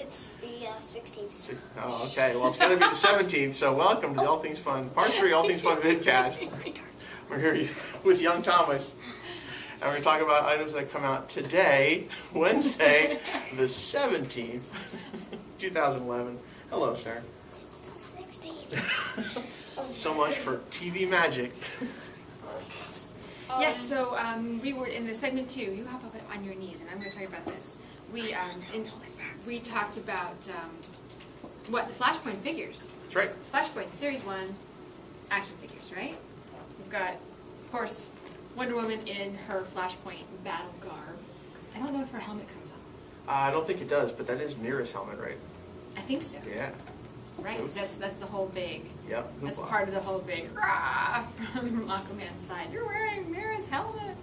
It's the 16th. Oh, okay. Well, it's going to be the 17th, so welcome to the All Things Fun, Part 3 All Things Fun Vidcast. We're here with young Thomas, and we're going to talk about items that come out today, Wednesday, the 17th, 2011. Hello, sir. 16. So much for TV magic. Yes, so we were in the segment 2. You hop up on your knees, and I'm going to tell you about this. We talked about the Flashpoint figures. That's right. Flashpoint Series 1 action figures, right? We've got, of course, Wonder Woman in her Flashpoint battle garb. I don't know if her helmet comes off. I don't think it does, but that is Mira's helmet, right? I think so. Yeah. Right, Oops. that's the whole big. Yep. That's part of the whole big rah from Aquaman's side. You're wearing Mira's helmet.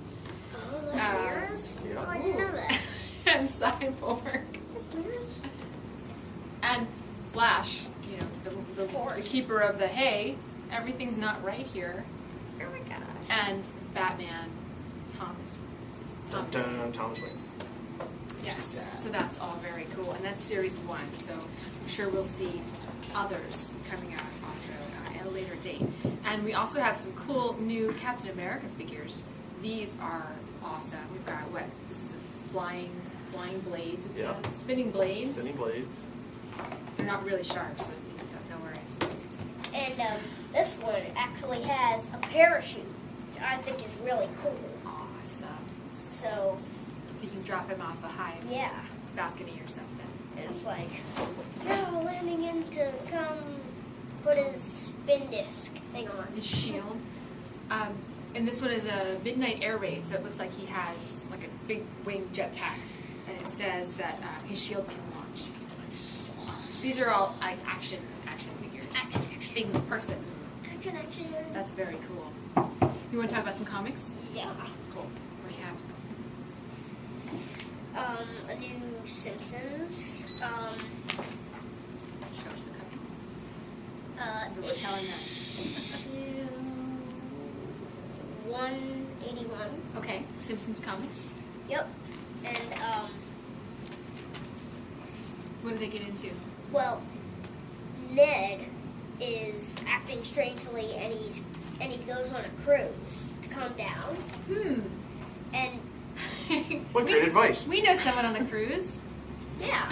Oh, that's Mira's? Yeah. Oh, I didn't know that. And Cyborg. That's Mira's? And Flash, you know, the course. keeper of the hay. Everything's not right here. Oh my gosh. And Batman, Thomas Wayne. Yes, so that's all very cool. And that's Series 1, so I'm sure we'll see others coming out also at a later date. And we also have some cool new Captain America figures. These are awesome. We've got this is a flying blades, it Yep. says. Spinning blades. Spinning blades. They're not really sharp, so no worries. And this one actually has a parachute, which I think is really cool. Awesome. So you can drop him off a high yeah, balcony or something. it's like, no, landing in to come put his spin disc thing on. His shield. And this one is a midnight air raid, so it looks like he has like a big wing jetpack. And it says that his shield can launch. Nice. These are all like action figures. Action. Things person. Action. That's very cool. You want to talk about some comics? Yeah. Cool. What do you have? A new Simpsons. Show us the cover. We're telling that. Issue 181. Okay, Simpsons comics. Yep. And What do they get into? well, Ned is acting strangely, and he goes on a cruise to calm down. And What great advice. We know someone on a cruise. yeah,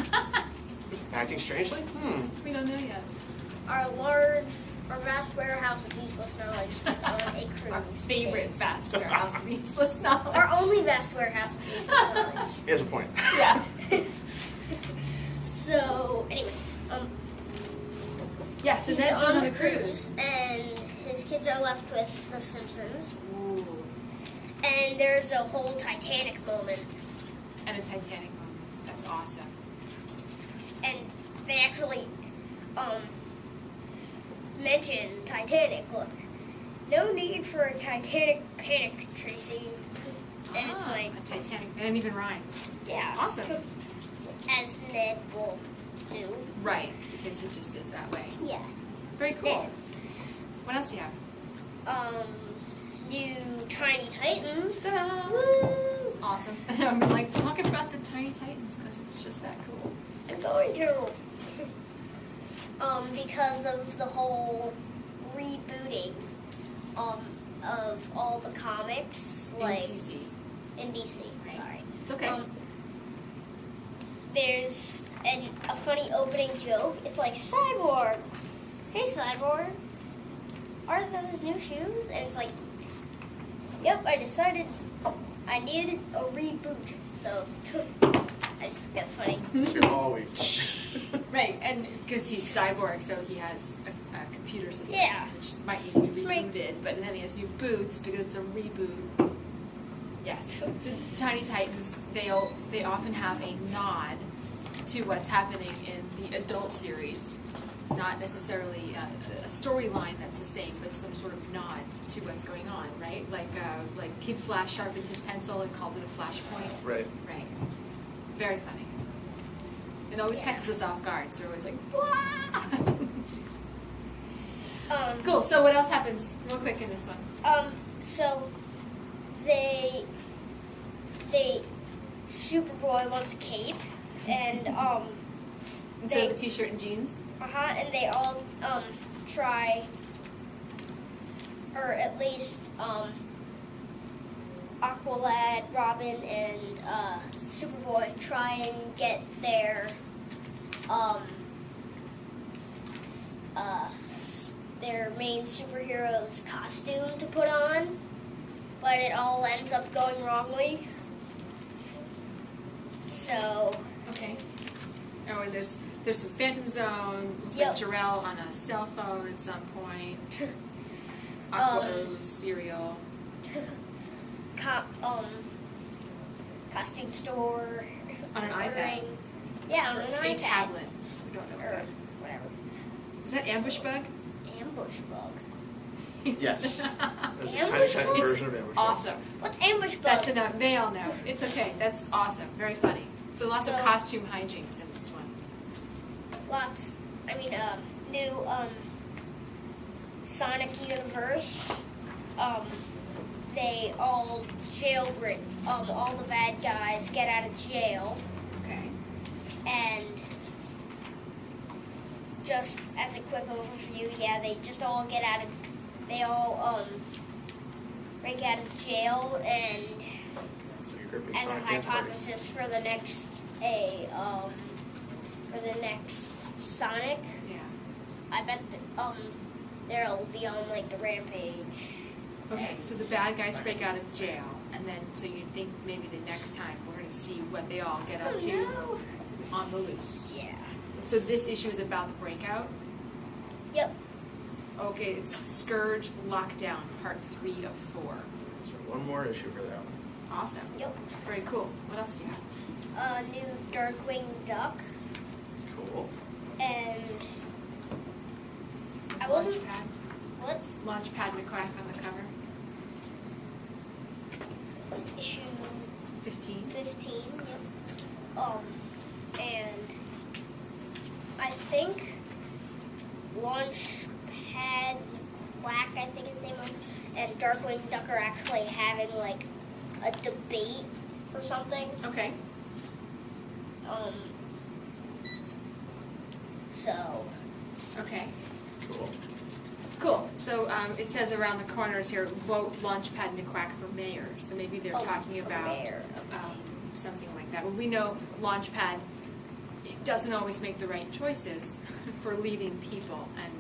Acting strangely? We don't know yet. our vast warehouse of useless knowledge is on a cruise. Our favorite days. vast warehouse of useless knowledge. Our only vast warehouse of useless knowledge. He has a point. Yeah. So anyway, Yeah, so he's Ned goes on a cruise. and his kids are left with The Simpsons. Ooh. And there's a whole Titanic moment. And a Titanic moment. That's awesome. And they actually mention Titanic. Look, no need for a Titanic panic, Tracy. And it's like, a Titanic. And it even rhymes. yeah. Awesome. As Ned will do. Right, because he just is that way. Yeah. Very cool. Ned. What else do you have? New Tiny Titans. Ta-da! Woo! Awesome. And I'm like, talking about the Tiny Titans because it's just that cool. I'm going to. Because of the whole rebooting of all the comics, like In DC. in DC. Right. Sorry. It's okay. There's a funny opening joke. It's like, Cyborg! Hey, Cyborg! Are those new shoes? And it's like, yep, I decided I needed a reboot. So, I just think that's funny. You're all weak. Right, and because he's cyborg, so he has a computer system, Yeah. which might need to be Right. rebooted, but then he has new boots because it's a reboot. Yes. So Tiny Titans, they often have a nod to what's happening in the adult series. Not necessarily a storyline that's the same, but some sort of nod to what's going on, right? Like Kid Flash sharpened his pencil and called it a flashpoint. Right. Right. Very funny. It always Yeah. catches us off guard, so we're always like, "Wah!" Cool. So what else happens, real quick, in this one? So they Superboy wants a cape, and Instead of a t-shirt and jeans? And they all try, or at least Aqualad, Robin, and Superboy try and get their main superhero's costume to put on, but it all ends up going wrongly. So. Okay. Oh, and there's some Phantom Zone. Looks Yep. like Jarrell on a cell phone at some point. Aqua cereal. Costume store. On an iPad. Yeah, on an iPad. A tablet. We don't know. Or whatever. Is that Ambush Bug? Ambush Bug. Yes. That's a Ambush tiny Bug? version of Ambush Bug. Awesome. What's Ambush Bug? That's enough. They all know. It's okay. That's awesome. Very funny. So lots of So- costume hijinks in this one. New Sonic Universe. They all jailbreak. All the bad guys get out of jail, Okay. and just as a quick overview, they just all get out of. They all break out of jail, and So you're gripping as a Sonic Dance Party. hypothesis for the next Sonic. Yeah. I bet there'll be on like the Rampage. Okay, so the bad guys break out of jail, and then so you think maybe the next time we're going to see what they all get up to No. on the loose. Yeah. So this issue is about the breakout. Yep. Okay, it's Scourge Lockdown, part 3 of 4. So one more issue for that one. Awesome. Yep. Very cool. What else do you have? New Darkwing Duck, Cool. and I wasn't. Launchpad. What? Launchpad McQuack on the cover. Issue 15. 15. Yep. And I think Launchpad Quack, I think his name was, and Darkwing Duck are actually having like a debate or something. Okay. So. Okay. Cool. Cool. So it says around the corners here, vote Launchpad McQuack for mayor. So maybe they're talking for about mayor. something like that. Well, we know Launchpad doesn't always make the right choices for leading people, and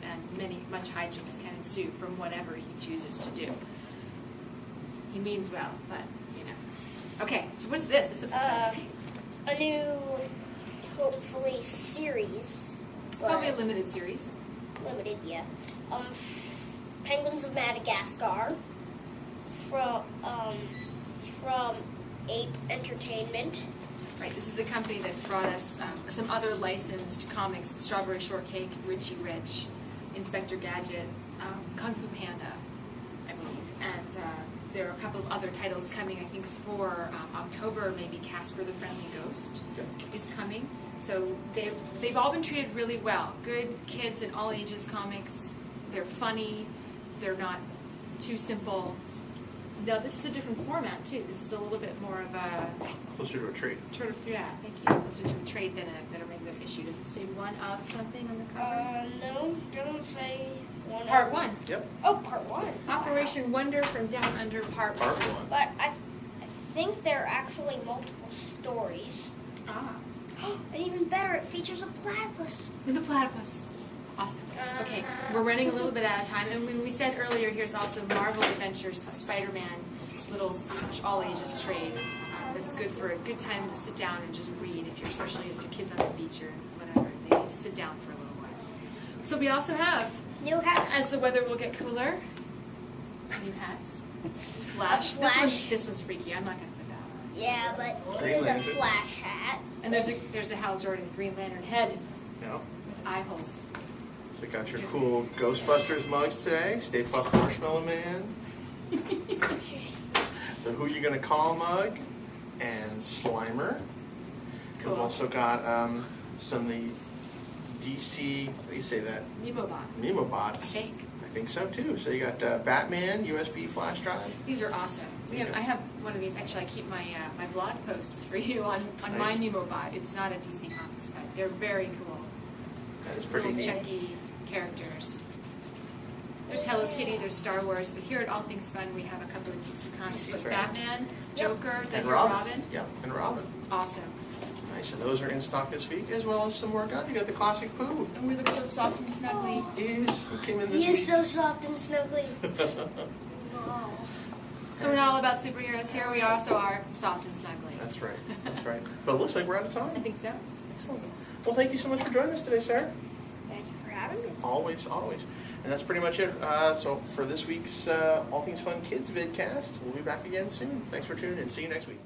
much hijinks can ensue from whatever he chooses to do. He means well, but you know. Okay, so what's this? This looks exciting. A new, hopefully, series. Probably a limited series. Limited, yeah. Penguins of Madagascar from Ape Entertainment. Right, this is the company that's brought us some other licensed comics: Strawberry Shortcake, Richie Rich, Inspector Gadget, Kung Fu Panda, I believe, and there are a couple of other titles coming. I think for October, maybe Casper the Friendly Ghost is coming. So they've all been treated really well. Good kids and all ages comics. They're funny. They're not too simple. No, this is a different format too. This is a little bit more of a Closer to a trade. yeah, thank you. Closer to a trade than a regular issue. Does it say one of something on the cover? No, don't say one. Part 1. Yep. Oh, part 1. Operation Wonder from Down Under, Part 1. Part 1. But I think there are actually multiple stories. Ah, And even better, it features a platypus. with the platypus. Awesome. Okay, we're running a little bit out of time. And when we said earlier, here's also Marvel Adventures, a Spider-Man little all-ages trade. That's good for a good time to sit down and just read, especially if your kid's on the beach or whatever. They need to sit down for a little while. So we also have, New hats. as the weather will get cooler, new hats. It's Flash. A Flash. This one's freaky. I'm not going to put that on. Yeah, but Green it is a Lantern. Flash hat. And there's a Hal Jordan Green Lantern head Yeah. with eye holes. So you got your cool Ghostbusters mugs today. Stay Puft Marshmallow Man. The Who You Gonna Call mug. And Slimer. Cool. We've also got some of the DC, what do you say that? Nemobot. Nemobots. I think. I think so too. So you got Batman, USB flash drive. These are awesome. I have one of these. Actually, I keep my my blog posts for you on my Nice. Nemobot. It's not a DC Comics, but they're very cool. That is pretty Little neat. chunky characters. There's Hello Kitty, there's Star Wars, but here at All Things Fun we have a couple of DC Comics That's with right. Batman, Joker, And Deadly Robin. Yep, and Robin. Awesome. Nice, and those are in stock this week, as well as some more gun. You got the classic Pooh. And we look so soft and snuggly. Is who came in this He week. is so soft and snuggly. Wow. So we're not all about superheroes here, we also are soft and snuggly. That's right. That's right. But it looks like we're out of I time. think so. Excellent. Well, thank you so much for joining us today, Sarah. Thank you for having me. Always, always. And that's pretty much it. So for this week's All Things Fun Kids vidcast, we'll be back again soon. Thanks for tuning in. See you next week.